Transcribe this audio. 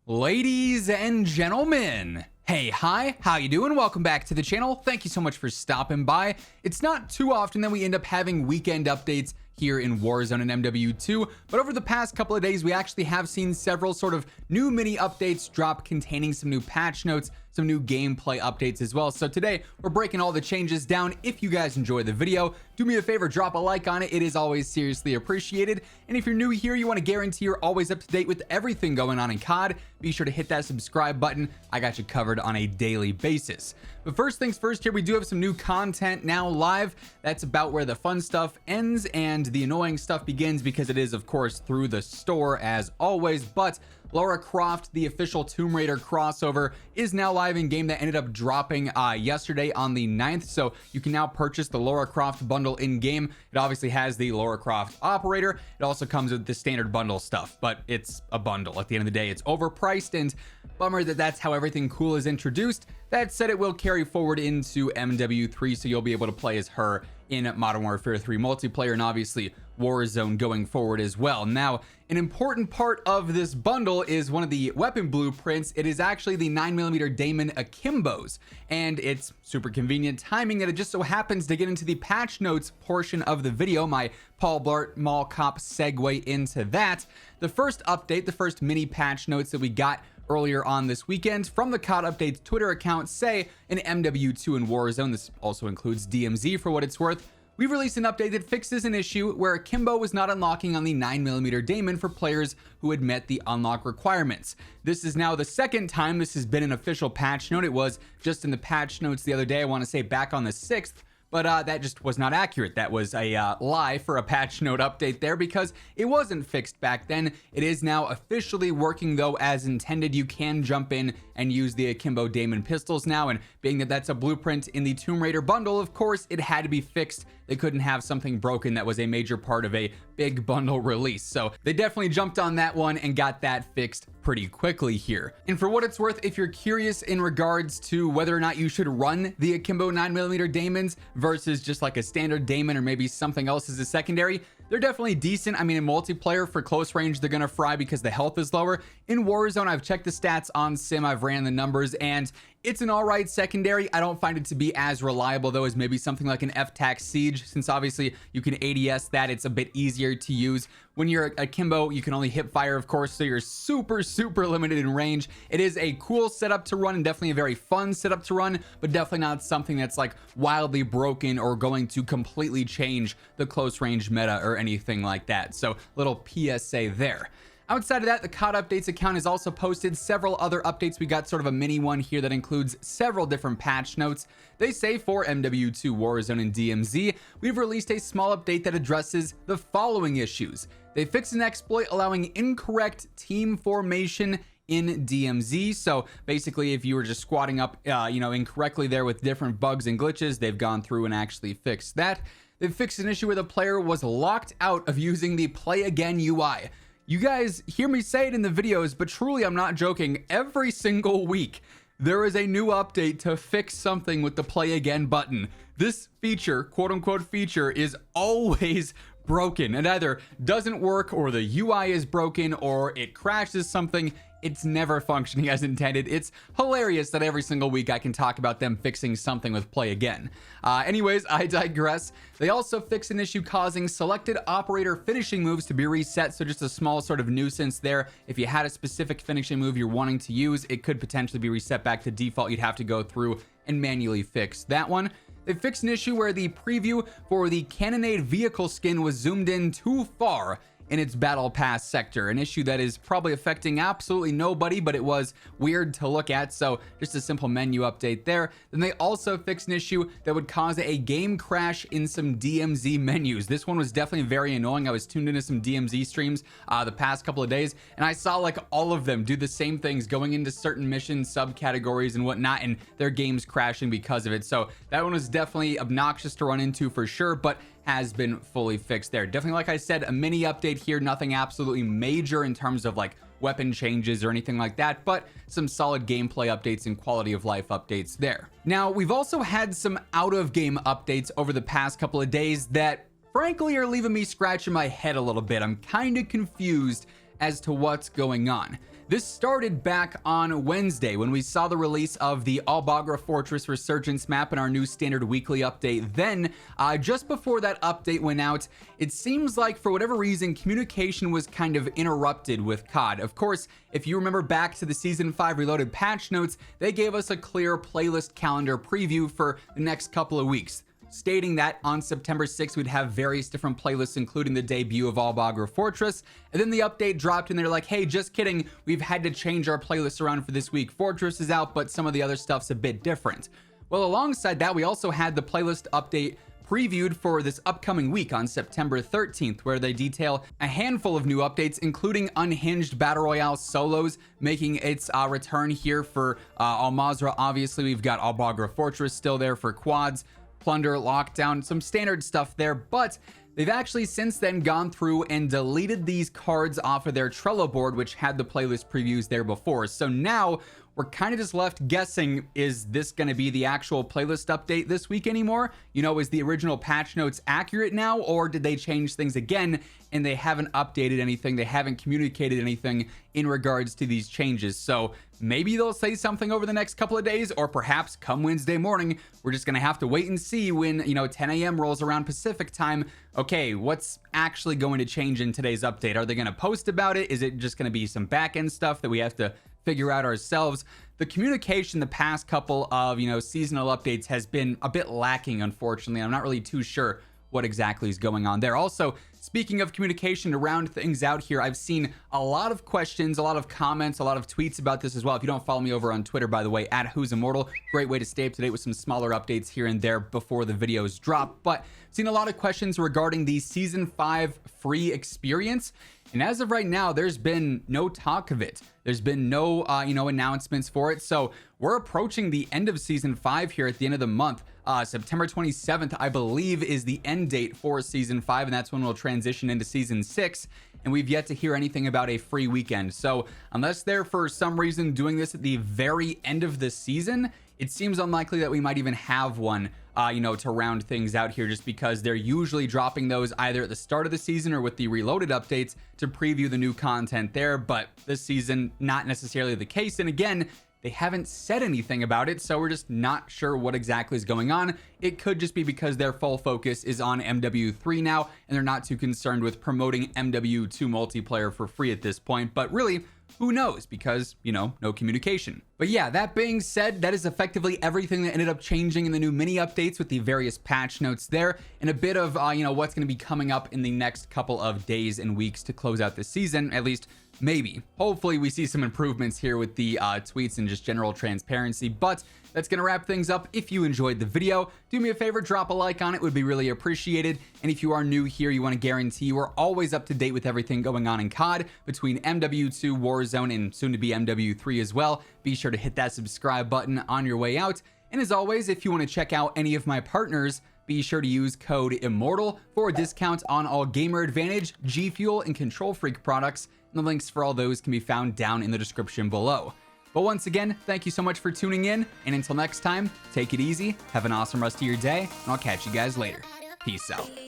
Ladies and gentlemen, hey, hi, how you doing? Welcome back to the channel. Thank you so much for stopping by. It's not too often that we end up having weekend updates here in Warzone and MW2, but over the past couple of days, we actually have seen several sort of new mini updates drop containing some new patch notes, some new gameplay updates as well. So today we're breaking all the changes down. If you guys enjoy the video, do me a favor, drop a like on it. It is always seriously appreciated. And if you're new here, you want to guarantee you're always up to date with everything going on in COD, be sure to hit that subscribe button. I got you covered on a daily basis. But first things first, here we do have some new content now live. That's about where the fun stuff ends and the annoying stuff begins, because it is of course through the store as always. But Lara Croft, the official Tomb Raider crossover, is now live in game. That ended up dropping yesterday on the 9th, so you can now purchase the Lara Croft bundle in game. It obviously has the Lara Croft operator. It also comes with the standard bundle stuff, but it's a bundle. At the end of the day, it's overpriced, and bummer that that's how everything cool is introduced. That said, it will carry forward into MW3, so you'll be able to play as her in Modern Warfare 3 multiplayer, and obviously Warzone going forward as well. Now, an important part of this bundle is one of the weapon blueprints. It is actually the 9mm Daemon Akimbos, and it's super convenient timing that it just so happens to get into the patch notes portion of the video, my Paul Blart Mall Cop segue into that. The first update, the first mini patch notes that we got earlier on this weekend from the COD Updates Twitter account say in MW2 and Warzone, this also includes DMZ for what it's worth, we've released an update that fixes an issue where Akimbo was not unlocking on the 9mm Daemon for players who had met the unlock requirements. This is now the second time this has been an official patch note. It was just in the patch notes the other day, I want to say back on the 6th, but that just was not accurate. That was a lie for a patch note update there, because it wasn't fixed back then. It is now officially working though as intended. You can jump in and use the Akimbo Daemon pistols now, and being that that's a blueprint in the Tomb Raider bundle, of course it had to be fixed. They couldn't have something broken that was a major part of a big bundle release, so they definitely jumped on that one and got that fixed pretty quickly here. And for what it's worth, if you're curious in regards to whether or not you should run the Akimbo 9mm Daemons versus just like a standard Daemon or maybe something else as a secondary, they're definitely decent. I mean, in multiplayer for close range, they're gonna fry because the health is lower. In Warzone, I've checked the stats on Sim, I've ran the numbers, and it's an all right secondary. I don't find it to be as reliable though as maybe something like an FTAC Siege, since obviously you can ADS that. It's a bit easier to use. When you're Akimbo, you can only hip fire, of course, so you're super limited in range. It is a cool setup to run and definitely a very fun setup to run, but definitely not something that's like wildly broken or going to completely change the close range meta or anything like that. So little PSA there. Outside of that, the COD Updates account has also posted several other updates. We got sort of a mini one here that includes several different patch notes. They say for MW2, Warzone, and DMZ, we've released a small update that addresses the following issues. They fixed an exploit allowing incorrect team formation in DMZ. So basically, if you were just squatting up, incorrectly there with different bugs and glitches, they've gone through and actually fixed that. They've fixed an issue where the player was locked out of using the Play Again UI. You guys hear me say it in the videos, but truly I'm not joking. Every single week, there is a new update to fix something with the Play Again button. This feature, quote unquote feature, is always broken. It either doesn't work, or the UI is broken, or it crashes something. It's never functioning as intended. It's hilarious that every single week I can talk about them fixing something with Play Again. Anyways, I digress. They also fixed an issue causing selected operator finishing moves to be reset. So just a small sort of nuisance there. If you had a specific finishing move you're wanting to use, it could potentially be reset back to default. You'd have to go through and manually fix that one. They fixed an issue where the preview for the Cannonade vehicle skin was zoomed in too far in its battle pass sector, an issue that is probably affecting absolutely nobody, but it was weird to look at. So just a simple menu update there. Then they also fixed an issue that would cause a game crash in some DMZ menus. This one was definitely very annoying. I was tuned into some DMZ streams the past couple of days, and I saw like all of them do the same things, going into certain mission subcategories and whatnot, and their games crashing because of it. So that one was definitely obnoxious to run into for sure, but has been fully fixed there. Definitely, like I said, a mini update here, nothing absolutely major in terms of like weapon changes or anything like that, but some solid gameplay updates and quality of life updates there. Now, we've also had some out of game updates over the past couple of days that frankly are leaving me scratching my head a little bit. I'm kind of confused as to what's going on. This started back on Wednesday when we saw the release of the Albagra Fortress Resurgence map in our new standard weekly update. Then, just before that update went out, it seems like for whatever reason, communication was kind of interrupted with COD. Of course, if you remember back to the Season 5 Reloaded patch notes, they gave us a clear playlist calendar preview for the next couple of weeks, stating that on September 6th, we'd have various different playlists, including the debut of Albagra Fortress. And then the update dropped and they're like, hey, just kidding. We've had to change our playlist around for this week. Fortress is out, but some of the other stuff's a bit different. Well, alongside that, we also had the playlist update previewed for this upcoming week on September 13th, where they detail a handful of new updates, including Unhinged Battle Royale solos making its return here for Al Mazrah. Obviously, we've got Albagra Fortress still there for quads, Plunder, Lockdown, some standard stuff there, but they've actually since then gone through and deleted these cards off of their Trello board, which had the playlist previews there before. So now we're kind of just left guessing, is this going to be the actual playlist update this week anymore? You know, is the original patch notes accurate now, or did they change things again and they haven't updated anything? They haven't communicated anything in regards to these changes. So maybe they'll say something over the next couple of days, or perhaps come Wednesday morning, we're just going to have to wait and see when, 10 a.m. rolls around Pacific time. Okay, what's actually going to change in today's update? Are they going to post about it? Is it just going to be some back-end stuff that we have to figure out ourselves? The communication the past couple of, seasonal updates has been a bit lacking, unfortunately. I'm not really too sure what exactly is going on there. Also, speaking of communication, to round things out here, I've seen a lot of questions, a lot of comments, a lot of tweets about this as well. If you don't follow me over on Twitter, by the way, at WhosImmortal, great way to stay up to date with some smaller updates here and there before the videos drop. But seen a lot of questions regarding the Season 5 free experience. And as of right now, there's been no talk of it. There's been no, announcements for it. So we're approaching the end of Season 5 here at the end of the month. September 27th, I believe, is the end date for Season 5, and that's when we'll transition into Season 6. And we've yet to hear anything about a free weekend. So unless they're for some reason doing this at the very end of the season, it seems unlikely that we might even have one, to round things out here, just because they're usually dropping those either at the start of the season or with the reloaded updates to preview the new content there. But this season, not necessarily the case. And again, they haven't said anything about it, so we're just not sure what exactly is going on. It could just be because their full focus is on MW3 now, and they're not too concerned with promoting MW2 multiplayer for free at this point. But really, who knows? Because, no communication. But yeah, that being said, that is effectively everything that ended up changing in the new mini updates with the various patch notes there, and a bit of, what's going to be coming up in the next couple of days and weeks to close out the season, at least. Maybe. Hopefully we see some improvements here with the tweets and just general transparency. But that's going to wrap things up. If you enjoyed the video, do me a favor, drop a like on it. Would be really appreciated. And if you are new here, you want to guarantee you are always up to date with everything going on in COD between MW2, Warzone, and soon to be MW3 as well. Be sure to hit that subscribe button on your way out. And as always, if you want to check out any of my partners, be sure to use code IMMORTAL for a discount on all Gamer Advantage, G Fuel, and Control Freak products. And the links for all those can be found down in the description below. But once again, thank you so much for tuning in. And until next time, take it easy, have an awesome rest of your day, and I'll catch you guys later. Peace out.